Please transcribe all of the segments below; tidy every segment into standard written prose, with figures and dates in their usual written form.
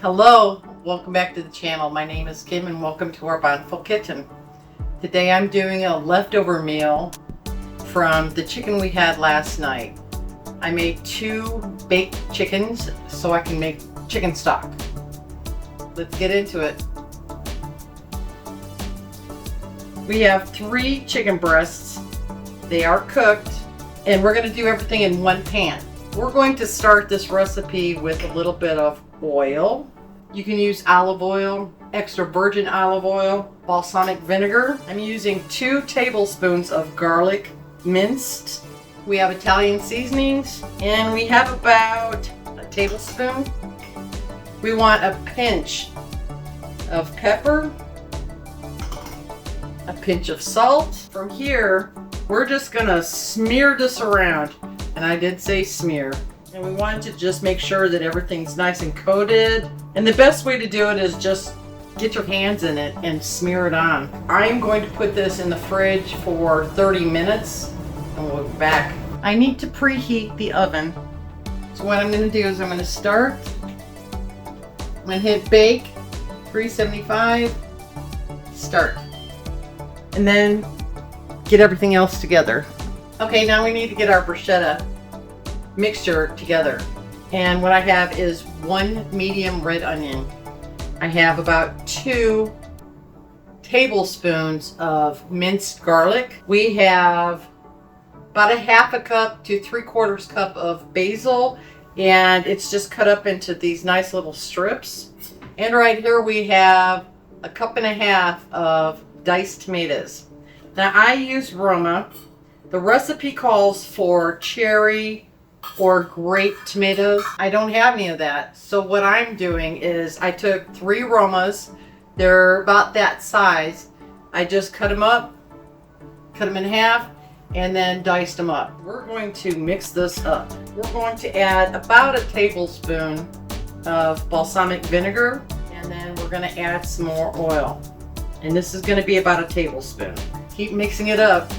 Hello, welcome back to the channel. My name is Kim and welcome to our Bountiful Kitchen. Today I'm doing a leftover meal from the chicken we had last night. I made 2 baked chickens so I can make chicken stock. Let's get into it. We have 3 chicken breasts. They are cooked and we're going to do everything in one pan. We're going to start this recipe with a little bit of oil. You can use olive oil, extra virgin olive oil, balsamic vinegar. I'm using 2 tablespoons of garlic minced. We have Italian seasonings and we have about a tablespoon. We want a pinch of pepper, a pinch of salt. From here, we're just gonna smear this around. And I did say smear. And we want to just make sure that everything's nice and coated. And the best way to do it is just get your hands in it and smear it on. I'm going to put this in the fridge for 30 minutes and we'll be back. I need to preheat the oven. So what I'm going to do is I'm going to start. I'm going to hit bake, 375, start. And then get everything else together. Okay, now we need to get our bruschetta mixture together. And what I have is 1 medium red onion. I have about 2 tablespoons of minced garlic. We have about a 1/2 cup to 3/4 cup of basil, and it's just cut up into these nice little strips. And right here we have a 1.5 cups of diced tomatoes. Now I use Roma. The recipe calls for cherry or grape tomatoes. I don't have any of that. So what I'm doing is I took 3 Romas. They're about that size. I just cut them up, cut them in half, and then diced them up. We're going to mix this up. We're going to add about a tablespoon of balsamic vinegar, and then we're going to add some more oil. And this is going to be about a tablespoon. Keep mixing it up.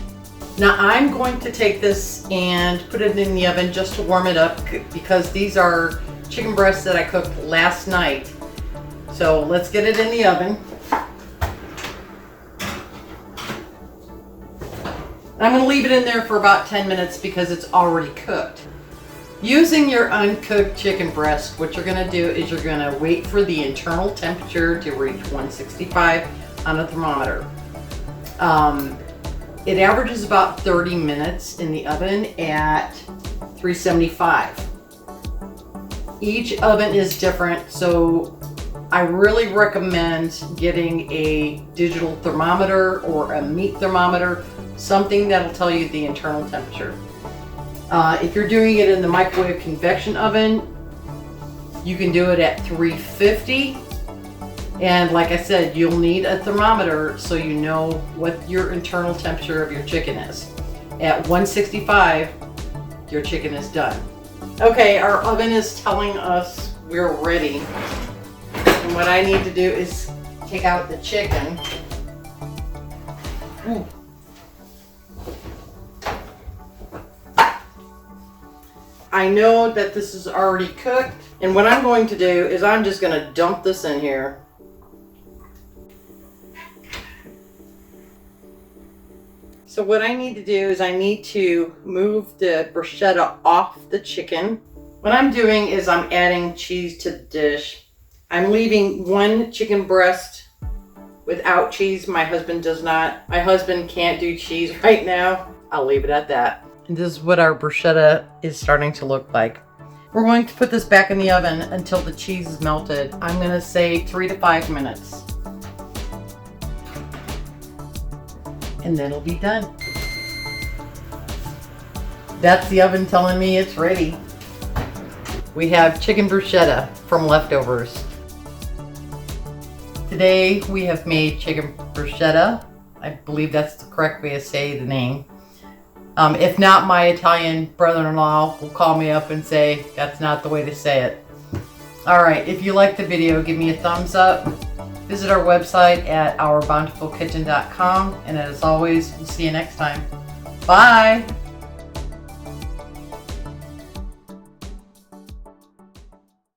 Now I'm going to take this and put it in the oven just to warm it up because these are chicken breasts that I cooked last night. So let's get it in the oven. I'm going to leave it in there for about 10 minutes because it's already cooked. Using your uncooked chicken breast, what you're going to do is you're going to wait for the internal temperature to reach 165 on a thermometer. It averages about 30 minutes in the oven at 375. Each oven is different, so I really recommend getting a digital thermometer or a meat thermometer, something that'll tell you the internal temperature. If you're doing it in the microwave convection oven, you can do it at 350. And like I said, you'll need a thermometer so you know what your internal temperature of your chicken is. At 165, your chicken is done. Okay, our oven is telling us we're ready. And what I need to do is take out the chicken. Ooh. I know that this is already cooked. And what I'm going to do is I'm just going to dump this in here. So what I need to do is I need to move the bruschetta off the chicken. What I'm doing is I'm adding cheese to the dish. I'm leaving 1 chicken breast without cheese. My husband does not. My husband can't do cheese right now. I'll leave it at that. And this is what our bruschetta is starting to look like. We're going to put this back in the oven until the cheese is melted. I'm going to say 3 to 5 minutes. And then it'll be done. That's the oven telling me it's ready. We have chicken bruschetta from leftovers. Today we have made chicken bruschetta. I believe that's the correct way to say the name. If not, my Italian brother-in-law will call me up and say that's not the way to say it. Alright, if you liked the video, give me a thumbs up. Visit our website at ourbountifulkitchen.com, and as always, we'll see you next time. Bye!